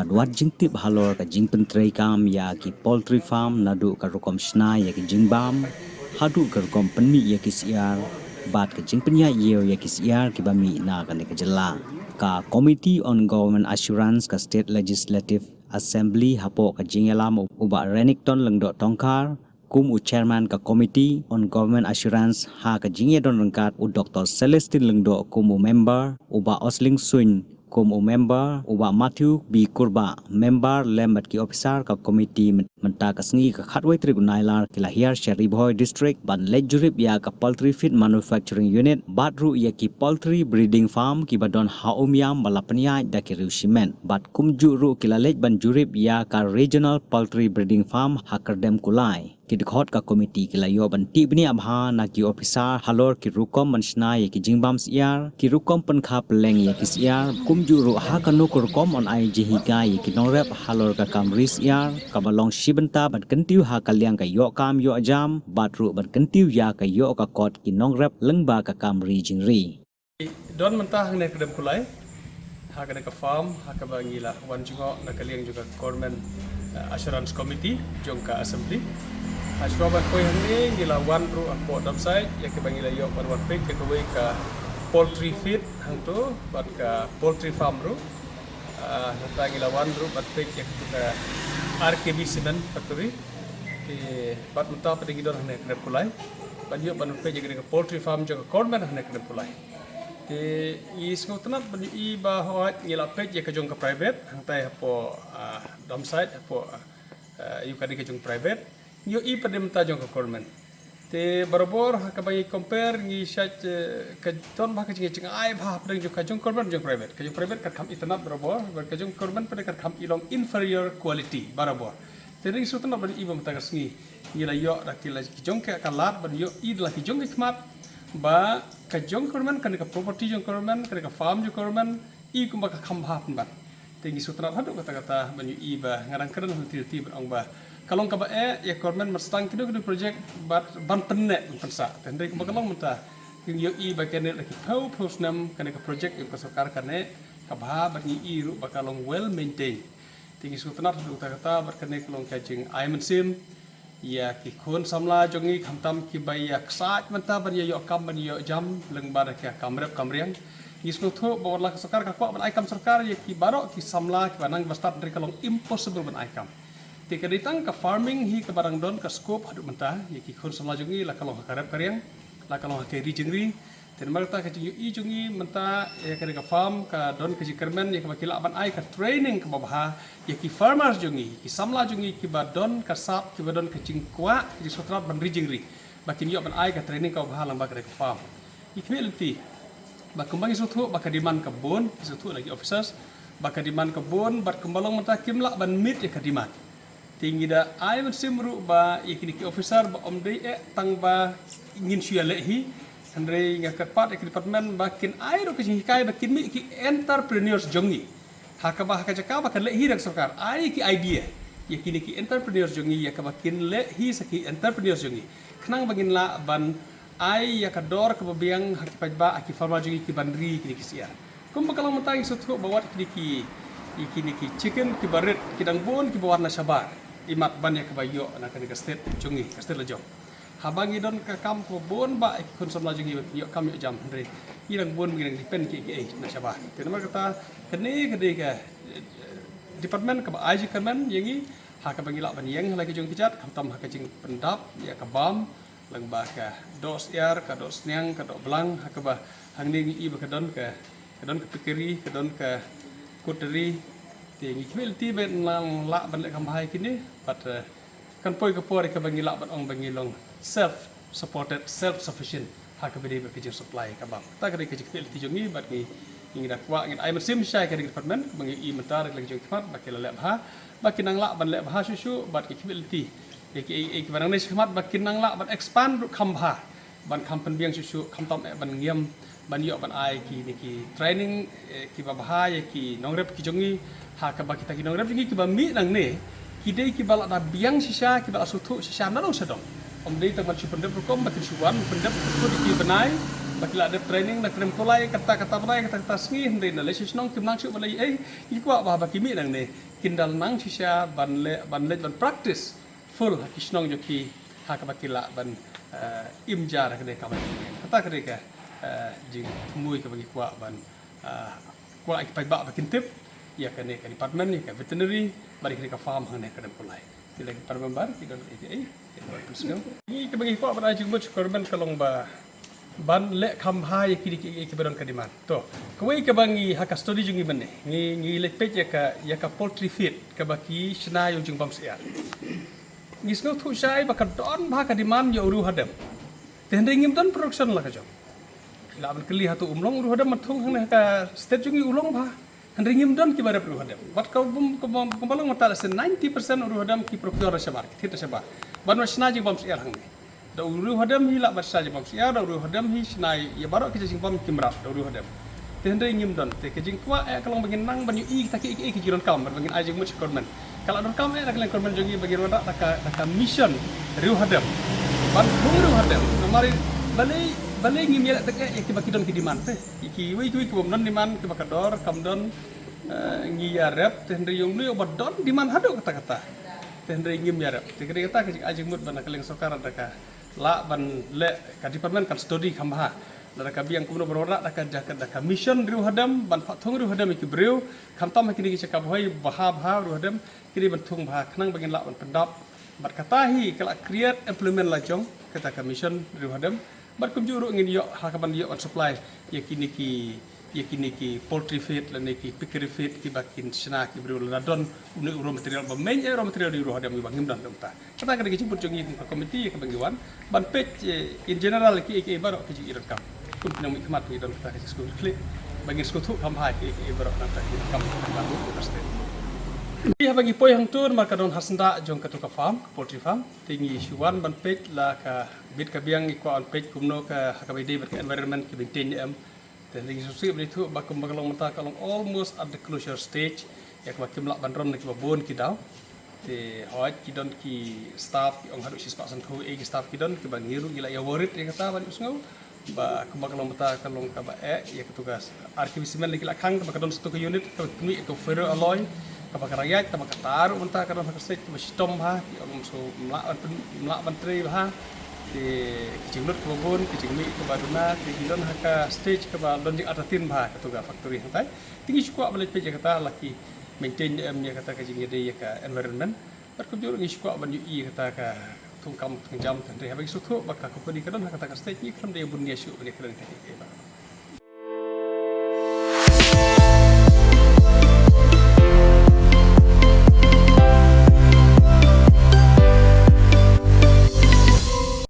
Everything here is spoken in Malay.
luat jing tip halor ka jing pentrai kam ya ki poultry farm nadu ka rukom shna ya ki jing bam hadu ka rukom penmi ya ki siar bat ka jing penya yeo ya ki siar ki bami na ka ne ka jela ka Committee on Government Assurance ka State Legislative Assembly hapo ka jing elam uba Renington lengdo tongkar kum u chairman ka Committee on Government Assurance ha ka jing don rengkat u Dr. Celestine lengdo kum u member uba Osling Swin kum u member uba Matthew B Kurba member lembat ki officer ka committee menta ka sngi ka khatwai tri gunailar ki lahir Sheribhoy district ban lejurip ya ka poultry feed manufacturing unit batru ya ki poultry breeding farm ki badon haumiam balapnya da ki riusimen bat kumju ru ki lalej ban jurip ya ka regional poultry breeding farm hakardem kulai ki dikhot ka committee ki layo ban ti bni abha na ki officer halor ki rukom mansna ya ki jingbam siar ki rukom penkha peleng ya ki siar kumju ru ha ka no kurkom on ai jihika ya ki nongrep halor ka kamris siar ka balong shibenta ban kentiu ha ka liang ka yo kam yo jam batru ban kentiu ya ka yo ka kot ki nongrep lengba ka kamri jingri don mentah ne kedem kulai ha ka ka farm ha ka bangila wan jungo na ka liang juga government assurance committee jong ka assembly Ashwaban koi hangni gila wan ru apo website ya ke bangila yo wan page ke koi ka poultry feed hang tu bat ka poultry farm ru nata gila wan ru bat page ya ka RKB cement factory ke bat muta pada gidor hang ne kulai ban yo ban page ke poultry farm jo government hang ne kulai ke I skotnat ban I bahwa gila page ya ka jong ka private hang tai apo website apo yu ka ke jong private yo I pada menta jong ka government te barabor ka bagi compare ngi shat ka ton ba ka jing ai ba pada jong ka jong government jong private ka kam itnat barabor ka jong government pada ka kam ilong inferior quality barabor te ring sutna ban I ba menta ka sngi ila yo rakila jong ka kalat ban yo I la ki jong khmat ba ka jong government ka property jong government ka farm jong government I ku ba ka kam ba ban te ngi sutna hadu kata ban yo I ba ngarang keren hati ban ong ba kalong ka ba ya government mastang kido project ban penne pensa tende ko kalong menta yung yo I ba kene laki pau pusnam kane ka project yung kasarkar kane ka ba ni I ru ba kalong well maintained tingi sutna du kata ba kane kalong ka jing aiman sim ya ki khon samla jongi khamtam ki ba ya ksat menta ban yo kam ban yo jam leng ba ka kamrep kamriang isno tho ba la kasarkar ka ko ban ai kam sarkar ya ki baro ki samla ki banang bastat dari kalong impossible ban ai kam Tika ditang ka farming hi ka barang don ka scope hadu mentah ya ki khon samla jungi la kalong karep karyang la kalong ke ri jingri ten marta ka jingi I jungi mentah ya ka farm ka don ka jikermen ya ka bakila ban ai ka training ka babha ya ki farmers jungi ki samla jungi ki ba don ka sap ki ba don ka jingkwa ki sotrat ban ri jingri bakin yo ban ai ka training ka babha lang ba ka farm ikmelti ba kembang isu ba ka diman ka bon isu lagi officers ba ka diman ka bon bat kembalong mentah kimla ban mit ya ka diman tinggi da ai simru ba ikini ki officer ba omdei tang ba ingin sia lehi andre nga pat department ba kin ai ro ki kai ba kin mi ki entrepreneurs jongi hakaba hakajaka ba kan lehi rak sarkar ai ki idea yakini ki entrepreneurs jongi ya ka ba kin lehi saki entrepreneurs jongi khnang bagin la ban ai ya ka dor ka biang hakipaj ba aki farma jongi ki bandri ki sia kum bakalang matang suthu bawat ikini ki chicken ki baret ki dangbon ki bawarna sabar imat banyak kebayo nak ke state jungi ke state lejong habangi don ka kam ko bon ba kun som lajungi yo kam yo jam andre irang bon ngi dipen ki na sabah tenma kata kene ka department ka aji kaman yangi ha ka bangi la ban yang lagi jung kijat kam tam ha ka jing pendap ya ka bam lang ba ka dos yar ka dos nyang ka do blang ha ka ba hang ni I ba ka don ka pikiri ka don ka kuteri tingi kmel ti ben lang la ban le kam hai kini but kan poi ka pori ka bangi la ban ong bangi long self supported self sufficient ha ka bedi ba kijing supply ka bang ta ka ke kmel ti jongi bat ni ingi dak wa ngin ai mesim sai ka department bangi I mentar lagi jong khmat ba ke le bha ba kinang la ban le bha susu bat ki kmel ti ki barang ni khmat ba kinang la ban expand kam bha ban kam pen biang susu kam tom ban ngiam ban yo ban ai ki training ki ba bha ya ki nongrep ki jongi ha ka ba kita ki nongrep ki ba mi nang ne ki dei ki bala da biang sisa ki bala suthu sisa na dong sedong om dei tang ban pendep kom ba ki suwan pendep ku ki benai ba ki la de training na krem kolai kata benai kata sngi hndei na le sis nong kim nang su balai ki kwa ba ki mi nang ne kindal nang shisha ban practice full hakishnong joki hakabakila ban imjar kade kaman kata kade ka jing mui ka bagi kwa ban kwa ik pai ba bakin tip ya kane ka department ni ka veterinary bari kade ka farm hang ne kadam kulai bila department bar kita ai ni ka bagi kwa ban jing much korban kalong ba ban le khamha ya kiri ke beron kadiman to kawai ka bangi haka study jungi banne ngi le page ya ka poultry feed ka baki shna yung jung bam sia ngis no thu sai ba ka don ba kadiman yo ru hadam ten ringim don production la ka jong la ban kli hatu umlong ru hadam mathung hang ka state jungi ulong ba han ringim don ki bare ru hadam bat ka balong mata 90% ru hadam ki procure sabar thita sabar ban shna jung bam sia hang da uru hadam hi la barsa jam sia da uru hadam hi snai ya barok ke jing pam kimrat da uru hadam ten re ngim don te ke jing kwa kalong bagin nang ban yu i ta ke jiron kam bagin ajing much korban kalau dor kam da kalen korban jogi bagin wada da mission ru hadam ban uru hadam mari balai ngim ya ta ke ki bakidon ki diman te ki wi ku bom don diman ki bakador kam don ngi ya rep ten re yung lu obad don diman hado kata-kata ten re ngim ya rep te ke kata ke ajing mut ban kalen sokar da ka la ban le ka department kan study khamha la ka biang kumno berora da ka mission ru hadam ban phathong ru hadam ki breu khamtam ki ki chakap hoi bha ru hadam ki ban thung bha khnang bagin la ban pendap bat katahi kala create employment la jong kata ka mission ru hadam bat kum juru ngin yo ha ka ban yo on supply ya kini ki poultry feed la ki pickery feed ki bakin sna ki breu la don unu raw material ba men raw material ru hadam ba ngim dan ta kata ka ki jemput jongi ka komiti ka bangiwan ban page in general ki barok ki iran kam kun nang mi khmat ni don ta ki school click bagi school thu kam hai ki barok nang ta ki kam baru university ni ha bagi poi hang tur maka don hasnda jong ka tu ka farm poultry farm tingi shuan ban page la ka bit ka biang ko on page kumno ka ka bidi ber environment ki bintin am dan lagi susi beri tu bakum bakalong mata kalong almost at the closure stage ya makim lak bandron ki babon ki daw te hoat ki don ki staff ki ong hadu si spasan thu ki staff ki don ki bangiru gila ya worried ya kata ban usngau ba bakalong mata kalong ka ba ya ketugas arkivisimen lagi lak khang ba don stu ke unit ka kumi ko ferro alloy ka bakarayat ta makatar mata ka don ka stage ba stom ha ki ong so mlak menteri ha ti kijinut ke babon kijingmi ke baduna ti gilon haka stage ke ba don jing atatin ba ketuga factory hantai tinggi sukwa balik pe kata laki maintain nya kata ka jing ya ka environment bat ko juru ngi sukwa ban yu kata ka tungkam tungjam tan re habis sutu baka ko ni kadon kata ka stage ni kram de bunnya syu ni kran ka ke ba